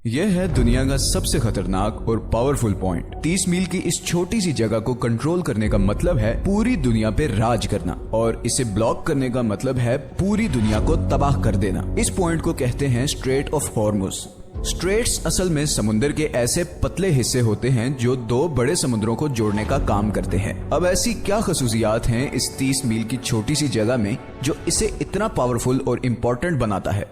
यह है दुनिया का सबसे खतरनाक और पावरफुल पॉइंट। 30 मील की इस छोटी सी जगह को कंट्रोल करने का मतलब है पूरी दुनिया पे राज करना, और इसे ब्लॉक करने का मतलब है पूरी दुनिया को तबाह कर देना। इस पॉइंट को कहते हैं स्ट्रेट ऑफ हॉर्मुज। स्ट्रेट्स असल में समुद्र के ऐसे पतले हिस्से होते हैं जो दो बड़े समुद्रों को जोड़ने का काम करते हैं। अब ऐसी क्या खसूसियात हैं इस 30 मील की छोटी सी जगह में जो इसे इतना पावरफुल और इम्पोर्टेंट बनाता है?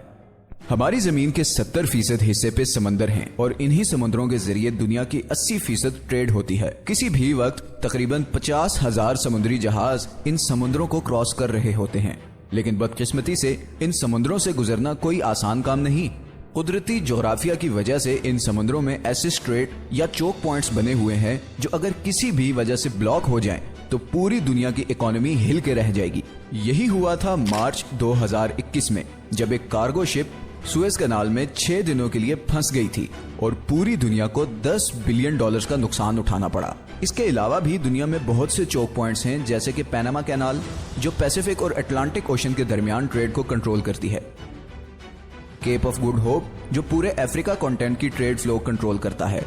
हमारी जमीन के 70% हिस्से पे समंदर हैं, और इन्हीं समुद्रों के जरिए दुनिया की 80% ट्रेड होती है। किसी भी वक्त तकरीबन 50,000 समुद्री जहाज इन समुद्रों को क्रॉस कर रहे होते हैं, लेकिन बदकिस्मती से इन समुद्रों से गुजरना कोई आसान काम नहीं। कुदरती जोग्राफिया की वजह से इन समुद्रों में ऐसे स्ट्रेट या चोक पॉइंट्स बने हुए हैं जो अगर किसी भी वजह से ब्लॉक हो जाएं तो पूरी दुनिया की इकोनॉमी हिल के रह जाएगी। यही हुआ था मार्च 2021 में, जब एक कार्गो शिप सुएज कनाल में 6 दिनों के लिए फंस गई थी और पूरी दुनिया को $10 बिलियन का नुकसान उठाना पड़ा। इसके अलावा भी दुनिया में बहुत से चोक पॉइंट्स हैं, जैसे कि पैनामा कैनाल जो पैसिफिक और अटलांटिक ओशन के दरमियान ट्रेड को कंट्रोल करती है, केप ऑफ गुड होप जो पूरे अफ्रीका कॉन्टिनेंट की ट्रेड फ्लो कंट्रोल करता है,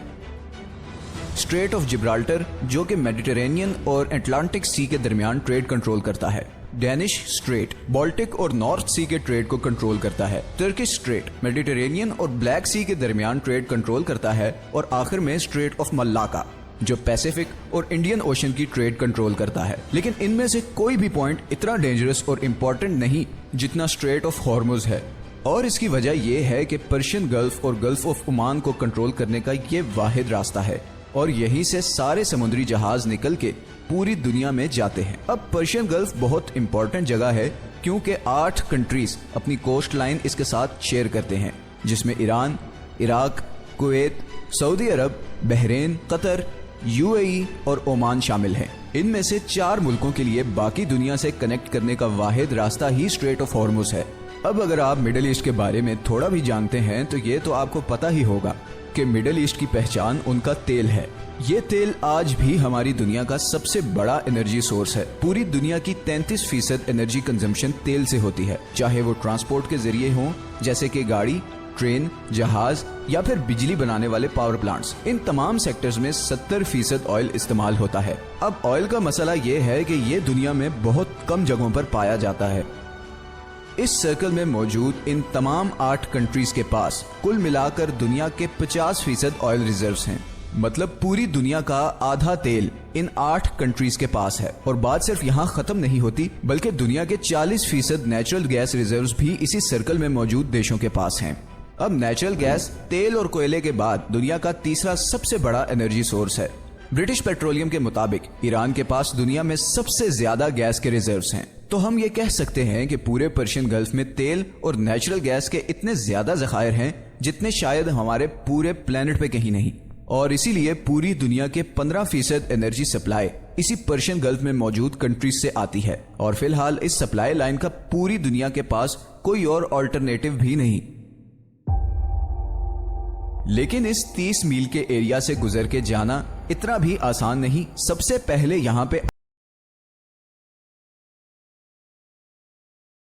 स्ट्रेट ऑफ जिब्राल्टर जो कि मेडिटेरेनियन और अटलांटिक सी के दरमियान ट्रेड कंट्रोल करता है, डेनिश स्ट्रेट बाल्टिक और नॉर्थ सी के ट्रेड को कंट्रोल करता है, टर्किश स्ट्रेट मेडिटेरेनियन और ब्लैक सी के दरमियान ट्रेड कंट्रोल करता है, और आखिर में स्ट्रेट ऑफ मलाक्का जो पैसिफिक और इंडियन ओशन की ट्रेड कंट्रोल करता है। लेकिन इनमें से कोई भी पॉइंट इतना डेंजरस और इम्पोर्टेंट नहीं जितना स्ट्रेट ऑफ हॉर्मुज है, और इसकी वजह यह है कि पर्शियन गल्फ और गल्फ ऑफ ओमान को कंट्रोल करने का ये वाहिद रास्ता है, और यहीं से सारे समुद्री जहाज निकल के पूरी दुनिया में जाते हैं। अब पर्शियन गल्फ बहुत इंपॉर्टेंट जगह है क्योंकि 8 कंट्रीज अपनी कोस्ट लाइन इसके साथ शेयर करते हैं, जिसमें ईरान, इराक, कुवैत, सऊदी अरब, बहरीन, कतर, यूएई और ओमान शामिल हैं। इनमें से 4 मुल्कों के लिए बाकी दुनिया से कनेक्ट करने का वाहिद रास्ता ही स्ट्रेट ऑफ हॉर्मुज है। अब अगर आप मिडिल ईस्ट के बारे में थोड़ा भी जानते हैं तो ये तो आपको पता ही होगा कि मिडिल ईस्ट की पहचान उनका तेल है। ये तेल आज भी हमारी दुनिया का सबसे बड़ा एनर्जी सोर्स है। पूरी दुनिया की 33% एनर्जी कंजम्पशन तेल से होती है, चाहे वो ट्रांसपोर्ट के जरिए हो जैसे कि गाड़ी, ट्रेन, जहाज या फिर बिजली बनाने वाले पावर प्लांट्स। इन तमाम सेक्टर्स में 70% ऑयल इस्तेमाल होता है। अब ऑयल का मसला ये है कि ये दुनिया में बहुत कम जगहों पर पाया जाता है। इस सर्कल में मौजूद इन तमाम 8 कंट्रीज के पास कुल मिलाकर दुनिया के 50% ऑयल रिजर्व्स हैं। मतलब पूरी दुनिया का आधा तेल इन 8 कंट्रीज के पास है। और बात सिर्फ यहाँ खत्म नहीं होती, बल्कि दुनिया के 40% नेचुरल गैस रिजर्व्स भी इसी सर्कल में मौजूद देशों के पास हैं। अब नेचुरल गैस तेल और कोयले के बाद दुनिया का तीसरा सबसे बड़ा एनर्जी सोर्स है। ब्रिटिश पेट्रोलियम के मुताबिक ईरान के पास दुनिया में सबसे ज्यादा गैस के रिजर्व्स हैं। तो हम ये कह सकते हैं कि पूरे पर्शियन गल्फ में तेल और नेचुरल गैस के इतने ज्यादा जखायर हैं जितने शायद हमारे पूरे प्लेनेट पे कहीं नहीं। और इसीलिए पूरी दुनिया के 15% एनर्जी सप्लाई इसी पर्शियन गल्फ में मौजूद कंट्रीज से आती है, और फिलहाल इस सप्लाई लाइन का पूरी दुनिया के पास कोई और अल्टरनेटिव भी नहीं। लेकिन इस 30 मील के एरिया से गुजर के जाना इतना भी आसान नहीं। सबसे पहले यहाँ पे